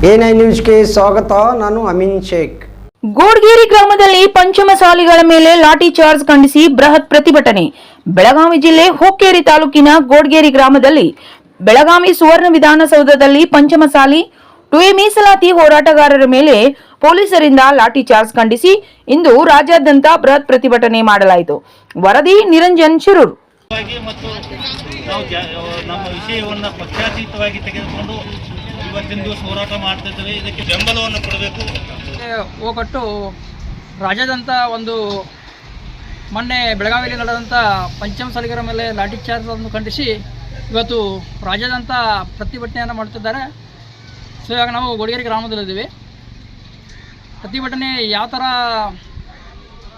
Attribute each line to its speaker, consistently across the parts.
Speaker 1: A9 ನ್ಯೂಸ್ಗೆ ಸ್ವಾಗತ. ನಾನು ಅಮೀನ್ ಶೇಖ್.
Speaker 2: ಗೋಡ್ಗೇರಿ ಗ್ರಾಮದಲ್ಲಿ ಪಂಚಮಸಾಲಿಗಳ ಮೇಲೆ ಲಾಠಿ ಚಾರ್ಜ್ ಖಂಡಿಸಿ ಬೃಹತ್ ಪ್ರತಿಭಟನೆ. ಬೆಳಗಾವಿ ಜಿಲ್ಲೆ ಹುಕ್ಕೇರಿ ತಾಲೂಕಿನ ಗೋಡ್ಗೇರಿ ಗ್ರಾಮದಲ್ಲಿ ಬೆಳಗಾವಿ ಸುವರ್ಣ ವಿಧಾನಸೌಧದಲ್ಲಿ ಪಂಚಮಸಾಲಿ 2A ಮೀಸಲಾತಿ ಹೋರಾಟಗಾರರ ಮೇಲೆ ಪೊಲೀಸರಿಂದ ಲಾಠಿ ಚಾರ್ಜ್ ಖಂಡಿಸಿ ಇಂದು ರಾಜ್ಯಾದ್ಯಂತ ಬೃಹತ್ ಪ್ರತಿಭಟನೆ ಮಾಡಲಾಯಿತು. ವರದಿ ನಿರಂಜನ್ ಶಿರೂರ್.
Speaker 3: ಮತ್ತು ನಾವು ನಮ್ಮ ವಿಷಯವನ್ನು ಪಕ್ಷಾತೀತವಾಗಿ ತೆಗೆದುಕೊಂಡು ಇವತ್ತಿನ ದಿವಸ ಹೋರಾಟ ಮಾಡ್ತಾ ಇದ್ದೇವೆ. ಇದಕ್ಕೆ ಬೆಂಬಲವನ್ನು ಕೊಡಬೇಕು.
Speaker 4: ಹೋಗೊಟ್ಟು ರಾಜ್ಯಾದ್ಯಂತ ಒಂದು ಮೊನ್ನೆ ಬೆಳಗಾವಿಯಲ್ಲಿ ನಡೆದಂಥ ಪಂಚಮಸಾಲಿಗರ ಮೇಲೆ ಲಾಠಿ ಚಾರ್ಜ್ ಅನ್ನು ಖಂಡಿಸಿ ಇವತ್ತು ರಾಜ್ಯಾದ್ಯಂತ ಪ್ರತಿಭಟನೆಯನ್ನು ಮಾಡುತ್ತಿದ್ದಾರೆ. ಸೊ ಇವಾಗ ನಾವು ಗೋಡ್ಗೇರಿ ಗ್ರಾಮದಲ್ಲಿದ್ದೀವಿ. ಪ್ರತಿಭಟನೆ ಯಾವ ಥರ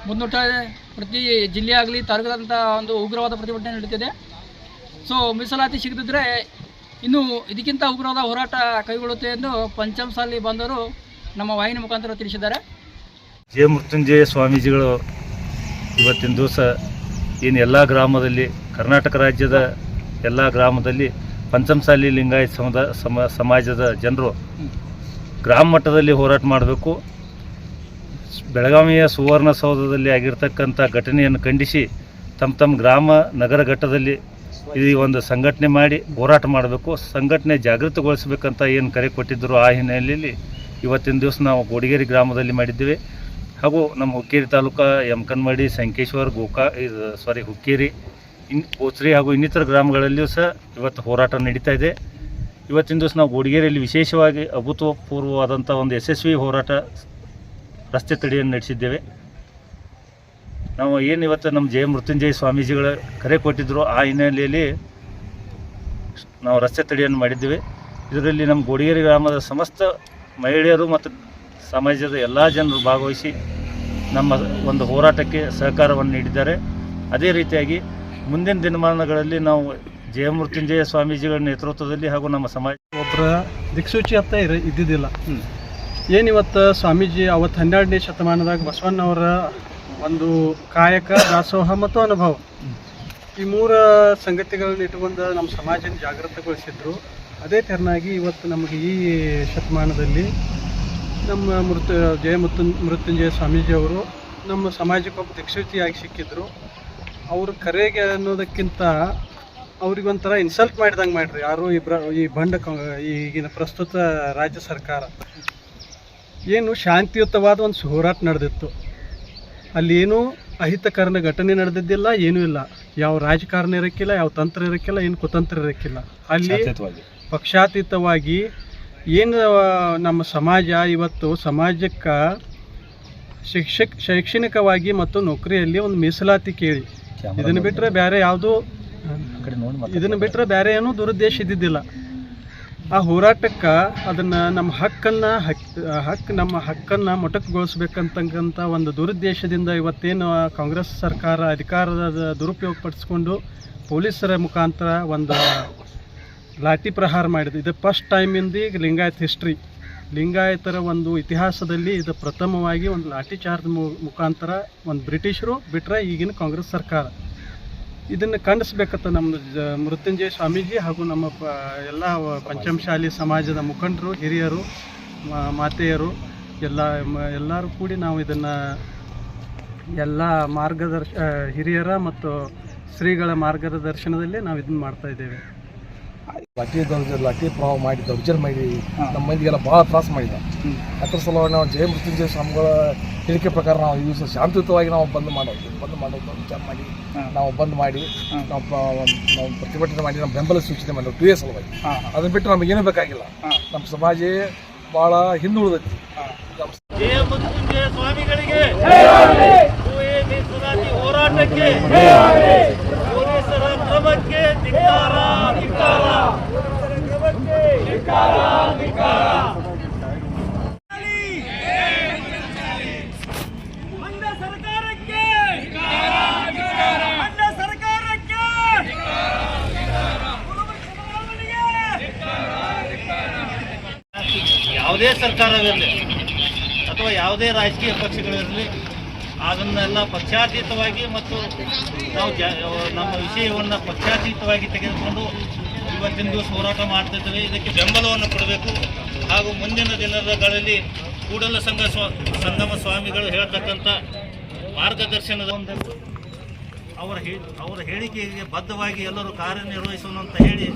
Speaker 4: ಮುಂದೂಡ್ತಾ ಇದೆ, ಪ್ರತಿ ಜಿಲ್ಲೆ ಆಗಲಿ ತಾಲೂಕಾದಂಥ ಒಂದು ಉಗ್ರವಾದ ಪ್ರತಿಭಟನೆ ನಡೀತಿದೆ. ಸೊ ಮೀಸಲಾತಿ ಸಿಗದಿದ್ದರೆ ಇನ್ನು ಇದಕ್ಕಿಂತ ಉಗ್ರವಾದ ಹೋರಾಟ ಕೈಗೊಳ್ಳುತ್ತೆ ಎಂದು ಪಂಚಮಸಾಲಿ ಬಂದವರು ನಮ್ಮ ವಾಹಿನಿ ಮುಖಾಂತರ ತಿಳಿಸಿದ್ದಾರೆ.
Speaker 3: ಜಯ ಮೃತ್ಯುಂಜಯ ಸ್ವಾಮೀಜಿಗಳು ಇವತ್ತಿನ ದಿವಸ ಏನು ಎಲ್ಲ ಗ್ರಾಮದಲ್ಲಿ, ಕರ್ನಾಟಕ ರಾಜ್ಯದ ಎಲ್ಲ ಗ್ರಾಮದಲ್ಲಿ ಪಂಚಮಸಾಲಿ ಲಿಂಗಾಯತ ಸಮಾಜದ ಜನರು ಗ್ರಾಮ ಮಟ್ಟದಲ್ಲಿ ಹೋರಾಟ ಮಾಡಬೇಕು. ಬೆಳಗಾವಿಯ ಸುವರ್ಣಸೌಧದಲ್ಲಿ ಆಗಿರ್ತಕ್ಕಂಥ ಘಟನೆಯನ್ನು ಖಂಡಿಸಿ ತಮ್ಮ ಗ್ರಾಮ ನಗರ ಘಟ್ಟದಲ್ಲಿ ಈ ಒಂದು ಸಂಘಟನೆ ಮಾಡಿ ಹೋರಾಟ ಮಾಡಬೇಕು. ಸಂಘಟನೆ ಜಾಗೃತಗೊಳಿಸಬೇಕಂತ ಏನು ಕರೆ ಕೊಟ್ಟಿದ್ದರು, ಆ ಹಿನ್ನೆಲೆಯಲ್ಲಿ ಇವತ್ತಿನ ದಿವಸ ನಾವು ಗೋಡ್ಗೇರಿ ಗ್ರಾಮದಲ್ಲಿ ಮಾಡಿದ್ದೇವೆ. ಹಾಗೂ ನಮ್ಮ ಹುಕ್ಕೇರಿ ತಾಲೂಕು ಯಮಕನ್ಮಡಿ, ಸಂಕೇಶ್ವರ, ಹುಕ್ಕೇರಿ, ಕೋಚ್ರಿ ಹಾಗೂ ಇನ್ನಿತರ ಗ್ರಾಮಗಳಲ್ಲಿಯೂ ಸಹ ಇವತ್ತು ಹೋರಾಟ ನಡೀತಾ ಇದೆ. ಇವತ್ತಿನ ದಿವಸ ನಾವು ಗೋಡ್ಗೇರಿಯಲ್ಲಿ ವಿಶೇಷವಾಗಿ ಅಭೂತಪೂರ್ವವಾದಂಥ ಒಂದು ಯಶಸ್ವಿ ಹೋರಾಟ, ರಸ್ತೆ ತಡೆಯನ್ನು ನಡೆಸಿದ್ದೇವೆ. ನಾವು ಏನು ಇವತ್ತು ನಮ್ಮ ಜಯ ಮೃತ್ಯುಂಜಯ ಸ್ವಾಮೀಜಿಗಳ ಕರೆ ಕೊಟ್ಟಿದ್ದರು, ಆ ಹಿನ್ನೆಲೆಯಲ್ಲಿ ನಾವು ರಸ್ತೆ ತಡೆಯನ್ನು ಮಾಡಿದ್ದೇವೆ. ಇದರಲ್ಲಿ ನಮ್ಮ ಗೋಡ್ಗೇರಿ ಗ್ರಾಮದ ಸಮಸ್ತ ಮಹಿಳೆಯರು ಮತ್ತು ಸಮಾಜದ ಎಲ್ಲ ಜನರು ಭಾಗವಹಿಸಿ ನಮ್ಮ ಒಂದು ಹೋರಾಟಕ್ಕೆ ಸಹಕಾರವನ್ನು ನೀಡಿದ್ದಾರೆ. ಅದೇ ರೀತಿಯಾಗಿ ಮುಂದಿನ ದಿನಮಾನಗಳಲ್ಲಿ ನಾವು ಜಯ ಮೃತ್ಯುಂಜಯ ಸ್ವಾಮೀಜಿಗಳ ನೇತೃತ್ವದಲ್ಲಿ ಹಾಗೂ ನಮ್ಮ ಸಮಾಜ
Speaker 5: ಒಬ್ಬರ ದಿಕ್ಸೂಚಿ ಅಂತ ಇದ್ದಿದ್ದಿಲ್ಲ. ಏನಿವತ್ತು ಸ್ವಾಮೀಜಿ ಅವತ್ತು 12ನೇ ಶತಮಾನದಾಗ ಬಸವಣ್ಣವರ ಒಂದು ಕಾಯಕ, ದಾಸೋಹ ಮತ್ತು ಅನುಭವ, ಈ 3 ಸಂಗತಿಗಳನ್ನ ಇಟ್ಟುಕೊಂಡು ನಮ್ಮ ಸಮಾಜನ ಜಾಗೃತಗೊಳಿಸಿದ್ರು. ಅದೇ ತೆರನಾಗಿ ಇವತ್ತು ನಮಗೆ ಈ ಶತಮಾನದಲ್ಲಿ ನಮ್ಮ ಜಯ ಮೃತ್ಯುಂಜಯ ಸ್ವಾಮೀಜಿಯವರು ನಮ್ಮ ಸಮಾಜಕ್ಕೊಬ್ಬ ದಿಕ್ಸೂಚಿಯಾಗಿ ಸಿಕ್ಕಿದ್ರು. ಅವ್ರ ಕರೆಗೆ ಅನ್ನೋದಕ್ಕಿಂತ ಅವ್ರಿಗೊಂಥರ ಇನ್ಸಲ್ಟ್ ಮಾಡಿದಂಗೆ ಮಾಡ್ರಿ ಯಾರು ಈ ಈಗಿನ ಪ್ರಸ್ತುತ ರಾಜ್ಯ ಸರ್ಕಾರ. ಏನು ಶಾಂತಿಯುತವಾದ ಒಂದು ಹೋರಾಟ ನಡೆದಿತ್ತು, ಅಲ್ಲಿ ಏನೂ ಅಹಿತಕರಣ ಘಟನೆ ನಡೆದಿದ್ದಿಲ್ಲ, ಏನೂ ಇಲ್ಲ. ಯಾವ ರಾಜಕಾರಣ ಇರೋಕ್ಕಿಲ್ಲ, ಯಾವ ತಂತ್ರ ಇರೋಕ್ಕಿಲ್ಲ, ಏನು ಕುತಂತ್ರ ಇರೋಕ್ಕಿಲ್ಲ. ಅಲ್ಲಿ ಪಕ್ಷಾತೀತವಾಗಿ ಏನು ನಮ್ಮ ಸಮಾಜ ಇವತ್ತು ಸಮಾಜಕ್ಕೆ ಶೈಕ್ಷಣಿಕವಾಗಿ ಮತ್ತು ನೌಕರಿಯಲ್ಲಿ ಒಂದು ಮೀಸಲಾತಿ ಕೇಳಿ, ಇದನ್ನು ಬಿಟ್ಟರೆ ಬೇರೆ ಏನೂ ದುರುದ್ದೇಶ ಇದ್ದಿದ್ದಿಲ್ಲ. ಆ ಹೋರಾಟಕ್ಕೆ ಅದನ್ನು ನಮ್ಮ ಹಕ್ಕನ್ನು ಮೊಟಕುಗೊಳಿಸ್ಬೇಕಂತಕ್ಕಂಥ ಒಂದು ದುರುದ್ದೇಶದಿಂದ ಇವತ್ತೇನು ಕಾಂಗ್ರೆಸ್ ಸರ್ಕಾರ ಅಧಿಕಾರದ ದುರುಪಯೋಗಪಡಿಸ್ಕೊಂಡು ಪೊಲೀಸರ ಮುಖಾಂತರ ಒಂದು ಲಾಠಿ ಪ್ರಹಾರ ಮಾಡಿದೆ. ಇದು first time in the Lingayat history, ಲಿಂಗಾಯತರ ಒಂದು ಇತಿಹಾಸದಲ್ಲಿ ಇದು ಪ್ರಥಮವಾಗಿ ಒಂದು ಲಾಠಿ ಚಾರ್ಜ್ ಮುಖಾಂತರ ಒಂದು ಬ್ರಿಟಿಷರು ಬಿಟ್ಟರೆ ಈಗಿನ ಕಾಂಗ್ರೆಸ್ ಸರ್ಕಾರ ಇದನ್ನು ಖಂಡಿಸ್ಬೇಕಂತ ನಮ್ಮ ಮೃತ್ಯುಂಜಯ ಸ್ವಾಮೀಜಿ ಹಾಗೂ ನಮ್ಮ ಎಲ್ಲ ಪಂಚಮಸಾಲಿ ಸಮಾಜದ ಮುಖಂಡರು, ಹಿರಿಯರು, ಮಾತೆಯರು ಎಲ್ಲರೂ ಕೂಡಿ ನಾವು ಇದನ್ನು ಎಲ್ಲ ಹಿರಿಯರ ಮತ್ತು ಶ್ರೀಗಳ ಮಾರ್ಗದರ್ಶನದಲ್ಲಿ ನಾವು ಇದನ್ನು ಮಾಡ್ತಾಯಿದ್ದೇವೆ.
Speaker 6: ಲಾಠಿ ಪ್ರಭಾವ ಮಾಡಿ ದೌರ್ಜನ್ಯ ಮಾಡಿ ನಮ್ಮ ಮಂದಿಗೆಲ್ಲ ಭಾಳ ತ್ರಾಸ ಮಾಡಿದ. ಅದ್ರ ಸಲುವಾಗಿ ನಾವು ಜಯ ಮೃತ್ಯುಂಜಯ ಸ್ವಾಮಿಗಳ ಹೇಳಿಕೆ ಪ್ರಕಾರ ನಾವು ಈ ದಿವಸ ಶಾಂತಿಯುತವಾಗಿ ನಾವು ಬಂದ್ ಮಾಡೋದು ವಿಚಾರ ಮಾಡಿ ನಾವು ಬಂದ್ ಮಾಡಿ ನಾವು ಪ್ರತಿಭಟನೆ ಮಾಡಿ ನಮ್ಮ ಬೆಂಬಲ ಸೂಚನೆ ಮಾಡಿ 2A ಸಲುವಾಗಿ. ಅದನ್ನ ಬಿಟ್ಟು ನಮಗೇನು ಬೇಕಾಗಿಲ್ಲ. ನಮ್ಮ ಸಮಾಜ ಭಾಳ ಹಿಂದುಳಿದೈತಿ.
Speaker 3: ಜಯ ಮೃತ್ಯುಂಜಯ ಸ್ವಾಮಿಗಳಿಗೆ ಹೋರಾಟಕ್ಕೆ ಪೊಲೀಸರ ಕ್ರಮಕ್ಕೆ ಧಿಕ್ಕಾರ. ಯಾವುದೇ ಸರ್ಕಾರವಿರಲಿ ಅಥವಾ ಯಾವುದೇ ರಾಜಕೀಯ ಪಕ್ಷಗಳಿರಲಿ, ಅದನ್ನೆಲ್ಲ ಪಕ್ಷಾತೀತವಾಗಿ ಮತ್ತು ನಾವು ನಮ್ಮ ವಿಷಯವನ್ನು ಪಕ್ಷಾತೀತವಾಗಿ ತೆಗೆದುಕೊಂಡು ಇವತ್ತಿನ ದಿವಸ ಹೋರಾಟ ಮಾಡ್ತಾ ಇದ್ದೇವೆ. ಇದಕ್ಕೆ ಬೆಂಬಲವನ್ನು ಕೊಡಬೇಕು. ಹಾಗೂ ಮುಂದಿನ ದಿನಗಳಲ್ಲಿ ಕೂಡಲ ಸಂಗಮ ಸ್ವಾಮಿಗಳು ಹೇಳ್ತಕ್ಕಂಥ ಮಾರ್ಗದರ್ಶನದ ಅವರ ಹೇಳಿಕೆಗೆ ಬದ್ಧವಾಗಿ ಎಲ್ಲರೂ ಕಾರ್ಯನಿರ್ವಹಿಸೋಣ ಅಂತ ಹೇಳಿ